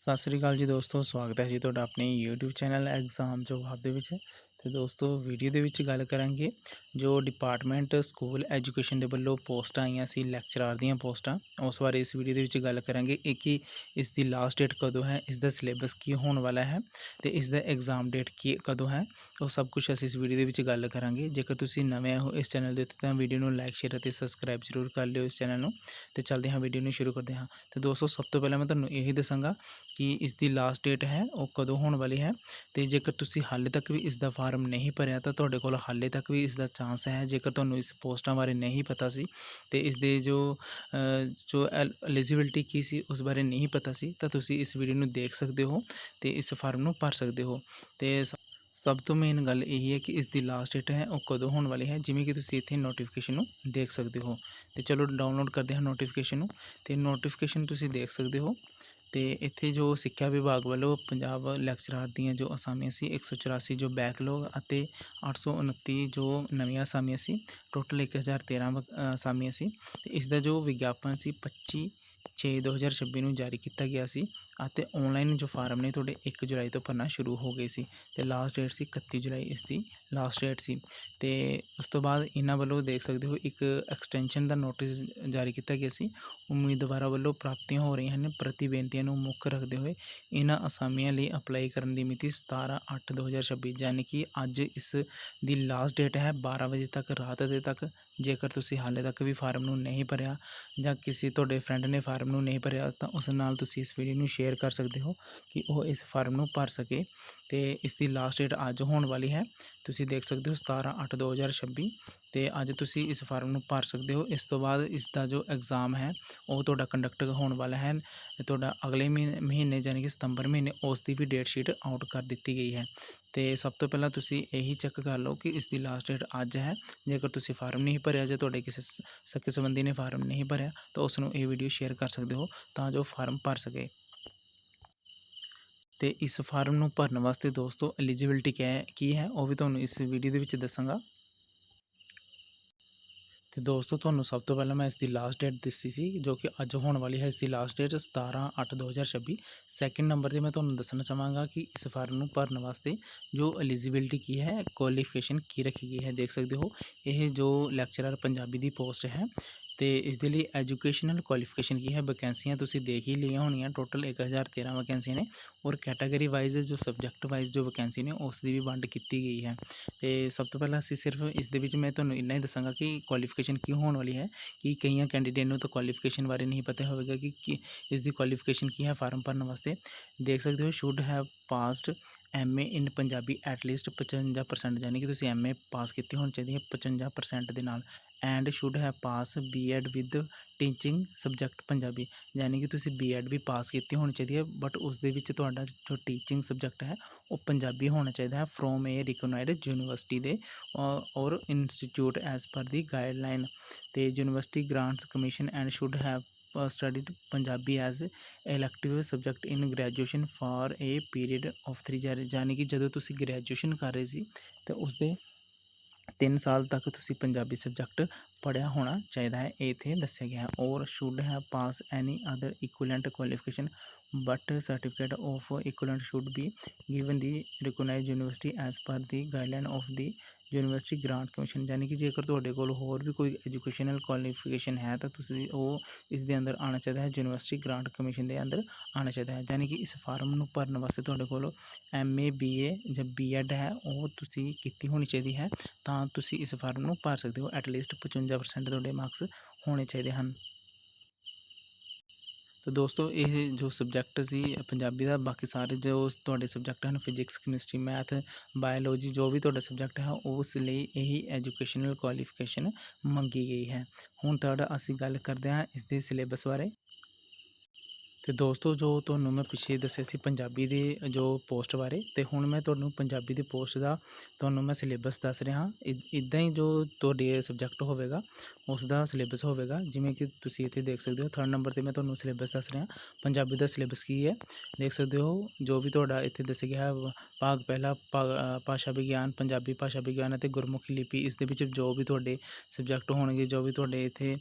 ਸਤਿ ਸ੍ਰੀ ਅਕਾਲ ਜੀ ਦੋਸਤੋ, ਸਵਾਗਤ ਹੈ ਜੀ ਤੁਹਾਡਾ ਆਪਣੇ YouTube ਚੈਨਲ ਐਗਜ਼ਾਮ ਜਵਾਬ ਦੇ ਵਿੱਚ। ਤੇ ਦੋਸਤੋ ਵੀਡੀਓ ਦੇ ਵਿੱਚ ਗੱਲ ਕਰਾਂਗੇ ਜੋ ਡਿਪਾਰਟਮੈਂਟ ਸਕੂਲ ਐਜੂਕੇਸ਼ਨ ਦੇ ਵੱਲੋਂ ਪੋਸਟਾਂ ਆਈਆਂ ਸੀ ਲੈਕਚਰਾਰ ਦੀਆਂ ਪੋਸਟਾਂ, ਉਸ ਬਾਰੇ ਇਸ ਵੀਡੀਓ ਦੇ ਵਿੱਚ ਗੱਲ ਕਰਾਂਗੇ। ਕਿ ਇਸ ਦੀ ਲਾਸਟ ਡੇਟ ਕਦੋਂ ਹੈ, ਇਸ ਦਾ ਸਿਲੇਬਸ ਕੀ ਹੋਣ ਵਾਲਾ ਹੈ ਤੇ ਇਸ ਦਾ ਐਗਜ਼ਾਮ ਡੇਟ ਕੀ ਕਦੋਂ ਹੈ, ਉਹ ਸਭ ਕੁਝ ਅਸੀਂ ਇਸ ਵੀਡੀਓ ਦੇ ਵਿੱਚ ਗੱਲ ਕਰਾਂਗੇ। ਜੇਕਰ ਤੁਸੀਂ ਨਵੇਂ ਹੋ ਇਸ ਚੈਨਲ ਦੇ ਉੱਤੇ ਤਾਂ ਵੀਡੀਓ ਨੂੰ ਲਾਈਕ ਸ਼ੇਅਰ ਅਤੇ ਸਬਸਕ੍ਰਾਈਬ ਜ਼ਰੂਰ ਕਰ ਲਿਓ ਇਸ ਚੈਨਲ ਨੂੰ। ਤੇ ਚੱਲਦੇ ਹਾਂ ਵੀਡੀਓ ਨੂੰ ਸ਼ੁਰੂ ਕਰਦੇ ਹਾਂ। ਤੇ ਦੋਸਤੋ ਸਭ ਤੋਂ ਪਹਿਲਾਂ ਮੈਂ ਤੁਹਾਨੂੰ ਇਹੀ ਦੱਸਾਂਗਾ ਕਿ ਇਸ ਦੀ ਲਾਸਟ ਡੇਟ ਹੈ ਉਹ ਕਦੋਂ ਹੋਣ ਵਾਲੀ ਹੈ। ਤੇ ਜੇਕਰ ਤੁਸੀਂ ਹਾਲੇ ਤੱਕ ਵੀ ਇਸ ਦਾ ਫਾਰਮ ਨਹੀਂ ਭਰਿਆ ਤਾਂ ਤੁਹਾਡੇ ਕੋਲ ਹਾਲੇ ਤੱਕ ਵੀ ਇਸ ਦਾ ਚਾਂਸ ਹੈ। ਜੇਕਰ ਤੁਹਾਨੂੰ ਇਸ ਪੋਸਟਾਂ ਬਾਰੇ ਨਹੀਂ ਪਤਾ ਸੀ ਤੇ ਇਸ ਦੇ ਜੋ ਐਲੀਜੀਬਿਲਟੀ ਕੀ ਸੀ ਉਸ ਬਾਰੇ ਨਹੀਂ ਪਤਾ ਸੀ ਤਾਂ ਤੁਸੀਂ ਇਸ ਵੀਡੀਓ ਨੂੰ ਦੇਖ ਸਕਦੇ ਹੋ ਤੇ ਇਸ ਫਾਰਮ ਨੂੰ ਭਰ ਸਕਦੇ ਹੋ। ਤੇ ਸਭ ਤੋਂ ਮੇਨ ਗੱਲ ਇਹ ਹੈ ਕਿ ਇਸ ਦੀ ਲਾਸਟ ਡੇਟ ਹੈ ਉਹ ਕਦੋਂ ਹੋਣ ਵਾਲੀ ਹੈ, ਜਿਵੇਂ ਕਿ ਤੁਸੀਂ ਇੱਥੇ ਨੋਟੀਫਿਕੇਸ਼ਨ ਨੂੰ ਦੇਖ ਸਕਦੇ ਹੋ। ਤੇ ਚਲੋ ਡਾਊਨਲੋਡ ਕਰਦੇ ਹਾਂ ਨੋਟੀਫਿਕੇਸ਼ਨ ਨੂੰ। ਤੇ ਨੋਟੀਫਿਕੇਸ਼ਨ ਤੁਸੀਂ ਦੇਖ ਸਕਦੇ ਹੋ। ਤੇ ਇੱਥੇ ਜੋ ਸਿੱਖਿਆ ਵਿਭਾਗ ਵੱਲੋਂ ਪੰਜਾਬ ਲੈਕਚਰਾਰ ਦੀਆਂ ਜੋ ਅਸਾਮੀਆਂ ਸੀ 184 ਜੋ ਬੈਕਲੌਗ ਅਤੇ 829 ਜੋ ਨਵੀਆਂ ਅਸਾਮੀਆਂ ਸੀ, ਟੋਟਲ 1013 ਅਸਾਮੀਆਂ ਸੀ। ਤੇ ਇਸ ਦਾ ਜੋ ਵਿਗਿਆਪਨ ਸੀ 25/6/2026 ਨੂੰ ਜਾਰੀ ਕੀਤਾ ਗਿਆ ਸੀ ਅਤੇ ਔਨਲਾਈਨ ਜੋ ਫਾਰਮ ਨੇ ਤੁਹਾਡੇ 1 ਜੁਲਾਈ ਤੋਂ ਭਰਨਾ ਸ਼ੁਰੂ ਹੋ ਗਏ ਸੀ ਤੇ ਲਾਸਟ ਡੇਟ ਸੀ 31 ਜੁਲਾਈ ਇਸ ਦੀ ਲਾਸਟ ਡੇਟ ਸੀ। ਤੇ ਉਸ ਤੋਂ ਬਾਅਦ ਇਹਨਾਂ ਵੱਲੋਂ ਦੇਖ ਸਕਦੇ ਹੋ ਇੱਕ ਐਕਸਟੈਂਸ਼ਨ ਦਾ ਨੋਟਿਸ ਜਾਰੀ ਕੀਤਾ ਗਿਆ ਸੀ। ਉਮੀਦਵਾਰਾਂ ਵੱਲੋਂ ਪ੍ਰਾਪਤੀਆਂ ਹੋ ਰਹੀਆਂ ਹਨ, ਪ੍ਰਤੀ ਬੇਨਤੀਆਂ ਨੂੰ ਮੁੱਖ ਰੱਖਦੇ ਹੋਏ ਇਹਨਾਂ ਅਸਾਮੀਆਂ ਲਈ ਅਪਲਾਈ ਕਰਨ ਦੀ ਮਿਤੀ 17/8/2026 ਯਾਨੀ ਕਿ ਅੱਜ ਇਸ ਦੀ ਲਾਸਟ ਡੇਟ ਹੈ 12 ਵਜੇ ਤੱਕ ਰਾਤ ਦੇ ਤੱਕ। ਜੇਕਰ ਤੁਸੀਂ ਹਾਲੇ ਤੱਕ ਵੀ ਫਾਰਮ ਨੂੰ ਨਹੀਂ ਭਰਿਆ ਜਾਂ ਕਿਸੇ ਤੁਹਾਡੇ ਫਰੈਂਡ ਨੇ ਫਾਰਮ ਨੂੰ ਨਹੀਂ ਭਰਿਆ ਤਾਂ ਉਸ ਨਾਲ ਤੁਸੀਂ ਇਸ ਵੀਡੀਓ ਨੂੰ ਸ਼ੇਅਰ ਕਰ ਸਕਦੇ ਹੋ ਕਿ ਉਹ ਇਸ ਫਾਰਮ ਨੂੰ ਭਰ ਸਕੇ। ਤੇ ਇਸ ਦੀ ਲਾਸਟ ਡੇਟ ਅੱਜ ਹੋਣ ਵਾਲੀ ਹੈ, ਤੁਸੀਂ ਦੇਖ ਸਕਦੇ ਹੋ 17/8/2026 ਤੇ ਅੱਜ ਤੁਸੀਂ ਇਸ ਫਾਰਮ ਨੂੰ ਭਰ ਸਕਦੇ ਹੋ। ਇਸ ਤੋਂ ਬਾਅਦ ਇਸ ਦਾ ਜੋ ਐਗਜ਼ਾਮ ਹੈ ਉਹ ਤੁਹਾਡਾ ਕੰਡਕਟ ਹੋਣ ਵਾਲਾ ਹੈ ਤੁਹਾਡਾ ਅਗਲੇ ਮਹੀਨੇ ਯਾਨੀ ਕਿ ਸਤੰਬਰ ਮਹੀਨੇ, ਉਸ ਦੀ ਵੀ ਡੇਟ ਸ਼ੀਟ ਆਊਟ ਕਰ ਦਿੱਤੀ ਗਈ ਹੈ। ਤੇ ਸਭ ਤੋਂ ਪਹਿਲਾਂ ਤੁਸੀਂ ਇਹੀ ਚੈੱਕ ਕਰ ਲਓ ਕਿ ਇਸ ਦੀ ਲਾਸਟ ਡੇਟ ਅੱਜ ਹੈ। ਜੇਕਰ ਤੁਸੀਂ ਫਾਰਮ ਨਹੀਂ ਭਰਿਆ ਜਾਂ ਤੁਹਾਡੇ ਕਿਸੇ ਸਕੇ ਸੰਬੰਧੀ ਨੇ ਫਾਰਮ ਨਹੀਂ ਭਰਿਆ ਤਾਂ ਉਸ ਨੂੰ ਇਹ ਵੀਡੀਓ ਸ਼ੇਅਰ ਕਰ ਸਕਦੇ ਹੋ ਤਾਂ ਜੋ ਫਾਰਮ ਭਰ ਸਕੇ। ਤੇ ਇਸ ਫਾਰਮ ਨੂੰ ਭਰਨ ਵਾਸਤੇ ਦੋਸਤੋ ਐਲੀਜੀਬਿਲਟੀ ਕੀ ਹੈ ਉਹ ਵੀ ਤੁਹਾਨੂੰ ਇਸ ਵੀਡੀਓ ਦੇ ਵਿੱਚ ਦੱਸਾਂਗਾ। ਤੇ ਦੋਸਤੋ ਤੁਹਾਨੂੰ ਸਭ ਤੋਂ ਪਹਿਲਾਂ ਮੈਂ ਇਸ ਦੀ ਲਾਸਟ ਡੇਟ ਦੱਸੀ ਸੀ ਜੋ ਕਿ ਅੱਜ ਹੋਣ ਵਾਲੀ ਹੈ। ਇਸ ਦੀ ਲਾਸਟ ਡੇਟ 17/8/2026। ਸੈਕਿੰਡ ਨੰਬਰ 'ਤੇ ਮੈਂ ਤੁਹਾਨੂੰ ਦੱਸਣਾ ਚਾਹਾਂਗਾ ਕਿ ਇਸ ਫਾਰਮ ਨੂੰ ਭਰਨ ਵਾਸਤੇ ਜੋ ਐਲੀਜੀਬਿਲਟੀ ਕੀ ਹੈ, ਕੁਆਲੀਫਿਕੇਸ਼ਨ ਕੀ ਰੱਖੀ ਗਈ ਹੈ। ਦੇਖ ਸਕਦੇ ਹੋ ਇਹ ਜੋ ਲੈਕਚਰਰ ਪੰਜਾਬੀ ਦੀ ਪੋਸਟ ਹੈ ਤੇ ਇਸ ਦੇ ਲਈ ਐਜੂਕੇਸ਼ਨਲ ਕੁਆਲੀਫਿਕੇਸ਼ਨ ਕੀ ਹੈ। ਵੈਕੈਂਸੀਆਂ ਤੁਸੀਂ ਦੇਖ ਹੀ ਲਈਆਂ ਹੋਣੀਆਂ, ਟੋਟਲ 1013 ਵੈਕੈਂਸੀਆਂ ਨੇ ਔਰ ਕੈਟਾਗਰੀ ਵਾਈਜ਼ ਜੋ ਸਬਜੈਕਟ ਵਾਈਜ਼ ਜੋ ਵੈਕੈਂਸੀ ਨੇ ਉਸ ਦੀ ਵੀ ਵੰਡ ਕੀਤੀ ਗਈ ਹੈ। ਤੇ ਸਭ ਤੋਂ ਪਹਿਲਾਂ ਅਸੀਂ ਸਿਰਫ ਇਸ ਦੇ ਵਿੱਚ ਮੈਂ ਤੁਹਾਨੂੰ ਇੰਨਾ ਹੀ ਦੱਸਾਂਗਾ ਕਿ ਕੁਆਲੀਫਿਕੇਸ਼ਨ ਕੀ ਹੋਣ ਵਾਲੀ ਹੈ। ਕਿ ਕਈਆਂ ਕੈਂਡੀਡੇਟ ਨੂੰ ਤਾਂ ਕੁਆਲੀਫਿਕੇਸ਼ਨ ਬਾਰੇ ਨਹੀਂ ਪਤਾ ਹੋਵੇਗਾ ਕਿ ਇਸ ਦੀ ਕੁਆਲੀਫਿਕੇਸ਼ਨ ਕੀ ਹੈ। ਫਾਰਮ ਭਰਨ ਵਾਸਤੇ ਦੇਖ ਸਕਦੇ ਹੋ should have passed MA in Punjabi at least 55%, ਯਾਨੀ ਕਿ ਤੁਸੀਂ MA ਪਾਸ ਕੀਤੀ ਹੋਣੀ ਚਾਹੀਦੀ ਹੈ 55% ਦੇ ਨਾਲ। And should have pass B.Ed with teaching subject Punjabi, ਯਾਨੀ ਕਿ ਤੁਸੀਂ B.Ed ਵੀ ਪਾਸ ਕੀਤੀ ਹੋਣੀ ਚਾਹੀਦੀ ਹੈ ਬਟ ਉਸ ਦੇ ਵਿੱਚ ਤੁਹਾਡਾ ਜੋ ਟੀਚਿੰਗ ਸਬਜੈਕਟ ਹੈ ਉਹ ਪੰਜਾਬੀ ਹੋਣਾ ਚਾਹੀਦਾ ਹੈ ਫਰੋਮ ਏ ਰਿਕੋਗਨਾਈਜ਼ਡ ਯੂਨੀਵਰਸਿਟੀ ਦੇ ਔਰ institute as per the guideline. ਤੇ university grants commission and should have studied Punjabi as elective subject in graduation for A period of 3 year, ਯਾਨੀ ਕਿ ਜਦੋਂ ਤੁਸੀਂ ਗ੍ਰੈਜੂਏਸ਼ਨ ਕਰ ਰਹੇ ਸੀ ਤਾਂ ਉਸਦੇ 3 ਸਾਲ ਤੱਕ ਤੁਸੀਂ ਪੰਜਾਬੀ ਸਬਜੈਕਟ ਪੜ੍ਹਿਆ ਹੋਣਾ ਚਾਹੀਦਾ ਹੈ, ਇਹ ਇੱਥੇ ਦੱਸਿਆ ਗਿਆ ਹੈ। Or should have pass any other equivalent qualification but certificate of equivalent should be given the recognised university as per the guideline of the University Grants Commission, ਯਾਨੀ ਕਿ ਜੇਕਰ ਤੁਹਾਡੇ ਕੋਲ ਹੋਰ ਵੀ ਕੋਈ ਐਜੂਕੇਸ਼ਨਲ ਕੁਆਲੀਫਿਕੇਸ਼ਨ ਹੈ ਤਾਂ ਤੁਸੀਂ ਉਹ ਇਸ ਦੇ ਅੰਦਰ ਆਉਣਾ ਚਾਹੀਦਾ ਹੈ, ਯੂਨੀਵਰਸਿਟੀ ਗ੍ਰਾਂਟ ਕਮਿਸ਼ਨ ਦੇ ਅੰਦਰ ਆਉਣਾ ਚਾਹੀਦਾ ਹੈ। ਯਾਨੀ ਕਿ ਇਸ ਫਾਰਮ ਨੂੰ ਭਰਨ ਵਾਸਤੇ ਤੁਹਾਡੇ ਕੋਲ MA BA ਜਾਂ B.Ed ਹੈ ਉਹ ਤੁਸੀਂ ਕੀਤੀ ਹੋਣੀ ਚਾਹੀਦੀ ਹੈ ਤਾਂ ਤੁਸੀਂ ਇਸ ਫਾਰਮ ਨੂੰ ਭਰ ਸਕਦੇ ਹੋ। ਐਟਲੀਸਟ 55% ਤੁਹਾਡੇ ਮਾਰਕਸ ਹੋਣੇ ਚਾਹੀਦੇ ਹਨ। ਤਾਂ ਦੋਸਤੋ ਇਹ ਜੋ ਸਬਜੈਕਟ ਸੀ ਪੰਜਾਬੀ ਦਾ, ਬਾਕੀ ਸਾਰੇ ਜੋ ਤੁਹਾਡੇ ਸਬਜੈਕਟ ਹਨ ਫਿਜ਼ਿਕਸ, ਕੈਮਿਸਟਰੀ, ਮੈਥ, ਬਾਇਓਲੋਜੀ, ਜੋ ਵੀ ਤੁਹਾਡਾ ਸਬਜੈਕਟ ਹੈ ਉਸ ਲਈ ਇਹੀ ਐਜੂਕੇਸ਼ਨਲ ਕੁਆਲੀਫਿਕੇਸ਼ਨ ਮੰਗੀ ਗਈ ਹੈ। ਹੁਣ ਅਸੀਂ ਗੱਲ ਕਰਦੇ ਹਾਂ ਇਸ ਦੇ ਸਿਲੇਬਸ ਬਾਰੇ। ਤੇ ਦੋਸਤੋ ਜੋ ਤੁਹਾਨੂੰ ਮੈਂ ਪਿੱਛੇ ਦੱਸਿਆ ਸੀ ਪੰਜਾਬੀ ਦੀ ਜੋ ਪੋਸਟ ਬਾਰੇ, ਤੇ ਹੁਣ ਮੈਂ ਤੁਹਾਨੂੰ ਪੰਜਾਬੀ ਦੀ ਪੋਸਟ ਦਾ ਤੁਹਾਨੂੰ ਮੈਂ ਸਿਲੇਬਸ ਦੱਸ ਰਿਹਾ। ਇੱਦਾਂ ਹੀ ਜੋ ਤੁਹਾਡੇ ਸਬਜੈਕਟ ਹੋਵੇਗਾ ਉਸ ਦਾ ਸਿਲੇਬਸ ਹੋਵੇਗਾ, ਜਿਵੇਂ ਕਿ ਤੁਸੀਂ ਇੱਥੇ ਦੇਖ ਸਕਦੇ ਹੋ 3rd ਨੰਬਰ 'ਤੇ ਮੈਂ ਤੁਹਾਨੂੰ ਸਿਲੇਬਸ ਦੱਸ ਰਿਹਾ ਪੰਜਾਬੀ ਦਾ ਸਿਲੇਬਸ ਕੀ ਹੈ। ਦੇਖ ਸਕਦੇ ਹੋ ਜੋ ਵੀ ਤੁਹਾਡਾ ਇੱਥੇ ਦੱਸਿਆ ਗਿਆ ਹੈ ਭਾਗ ਪਹਿਲਾ ਭਾਸ਼ਾ ਵਿਗਿਆਨ, ਪੰਜਾਬੀ ਭਾਸ਼ਾ ਵਿਗਿਆਨ ਅਤੇ ਗੁਰਮੁਖੀ ਲਿਪੀ। ਇਸ ਦੇ ਵਿੱਚ ਜੋ ਵੀ ਤੁਹਾਡੇ ਸਬਜੈਕਟ ਹੋਣਗੇ, ਜੋ ਵੀ ਤੁਹਾਡੇ ਇੱਥੇ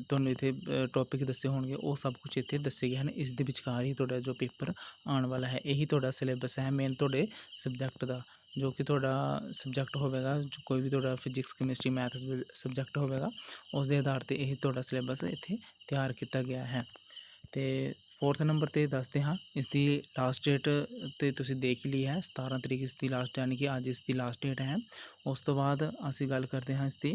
ਤੁਹਾਨੂੰ ਇੱਥੇ ਟੋਪਿਕ ਦੱਸੇ ਹੋਣਗੇ ਉਹ ਸਭ ਕੁਝ ਇੱਥੇ ਦੱਸੇ गए हैं, इस दे विचकार ही तुहाडा जो पेपर आने वाला है। यही तुहाडा सिलेबस है मेन तुहाडे सब्जैक्ट का, जो कि तुहाडा सब्जैक्ट होवेगा, कोई भी तुहाडा फिजिक्स कैमिस्ट्री मैथ सब्जैक्ट होवेगा, उस दे आधार पर यही तुहाडा सिलेबस इत्थे तैयार किया गया है। तो 4th नंबर पर दसते हाँ, इसकी लास्ट डेट तो तुसीं देख ही ली है, 17 तरीक इसकी लास्ट, यानी कि अज इसकी लास्ट डेट है। उस तो बाद असीं गल करते हाँ इसकी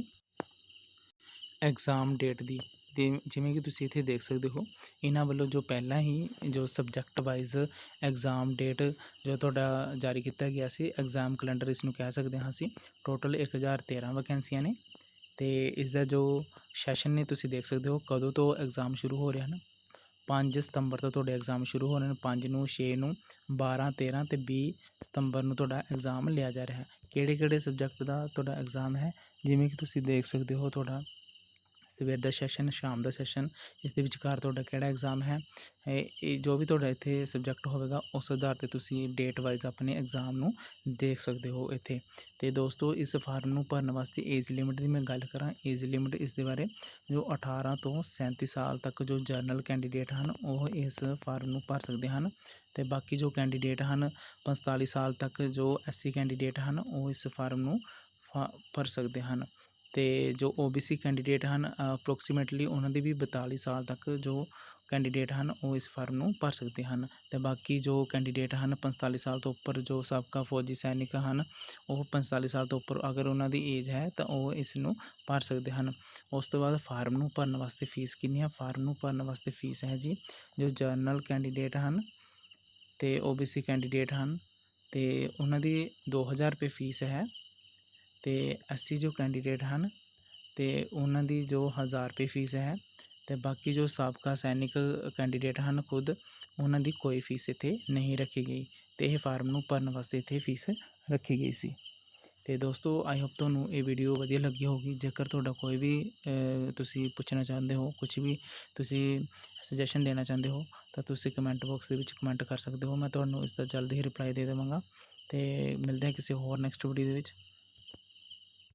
एग्जाम डेट की। जिमें कि तुसीं इत्थे देख सकते हो, इन्हां वालों जो पहला ही जो सब्जैक्ट वाइज एग्जाम डेट जो तुहाडा जारी किया गया सी, एग्जाम कैलेंडर इसनूं कह सकते हाँ असीं, टोटल 1013 वैकेंसियां ने। तो इसका जो सैशन ने तुसीं देख सकते हो कदों तो एग्जाम शुरू हो रहे हैं। 5 सितंबर तो तुहाडे एग्जाम शुरू हो रहे हैं, 5 नूं 6 नूं 12 13 ते 20 सितंबर नूं तुहाडा एग्जाम लिया जा रहा है। किहड़े-किहड़े सब्जैक्ट का तुहाडा एग्जाम है, जिमें कि तुसीं देख सकते हो तुहाडा सवेर का सैशन, शाम का सैशन, इस दे विचकार तुहाडा किहड़ा एग्जाम है, जो भी तुहाडा इत्थे सब्जैक्ट होवेगा उस आधार पर तुसीं डेट वाइज अपने एग्जाम नूं देख सकते हो इत्थे। तो दोस्तों इस फार्म नूं भरन वास्ते एज लिमिट की मैं गल करां, एज लिमिट इस दे बारे जो 18 तो 37 साल तक जो जरनल कैंडीडेट हैं वो इस फार्म नूं भर सकते हैं। तो बाकी जो कैंडीडेट हैं 45 साल तक जो SC कैंडीडेट हैं वो इस फार्म नूं भर सकते हैं। तो जो OBC कैंडीडेट हैं अप्रोक्सीमेटली उन्होंने भी 42 साल तक जो कैंडीडेट हैं वो इस फार्म नूं भर सकते हैं। तो बाकी जो कैंडीडेट हैं 45 साल तो उपर जो साबका फौजी सैनिक हैं वो 45 साल तो उपर अगर उन्होंने एज है तो वो इसनूं भर सकते हैं। उस तो बाद फार्म नूं भरन वास्ते फीस कितनी है, फार्म नूं भरन वास्ते फीस है जी, जो जरनल कैंडीडेट हैं तो OBC कैंडीडेट हैं तो उन्होंने 2000 रुपये फीस है। तो SC जो कैंडीडेट हैं तो उन्होंने जो 1000 रुपये फीस है। तो बाकी जो साबका सैनिक कैंडीडेट हैं खुद उन्होंने कोई फीस इत्थे नहीं रखी गई। तो यह फार्म नूं भरन वास्ते इत्थे फीस रखी गई सी। तो दोस्तों आई होप तुहानूं ये वीडियो वधिया लगी होगी। जेकर तुहाडा कोई भी तुसीं पुछना चाहते हो, कुछ भी तुसीं सजैशन देना चाहते हो तो तुसीं कमेंट बॉक्स के विच कमेंट कर सकते हो, मैं तुहानूं इसका जल्द ही रिप्लाई दे देवांगा। तो मिलते हैं किसी होर नैक्सट वीडियो दे विच।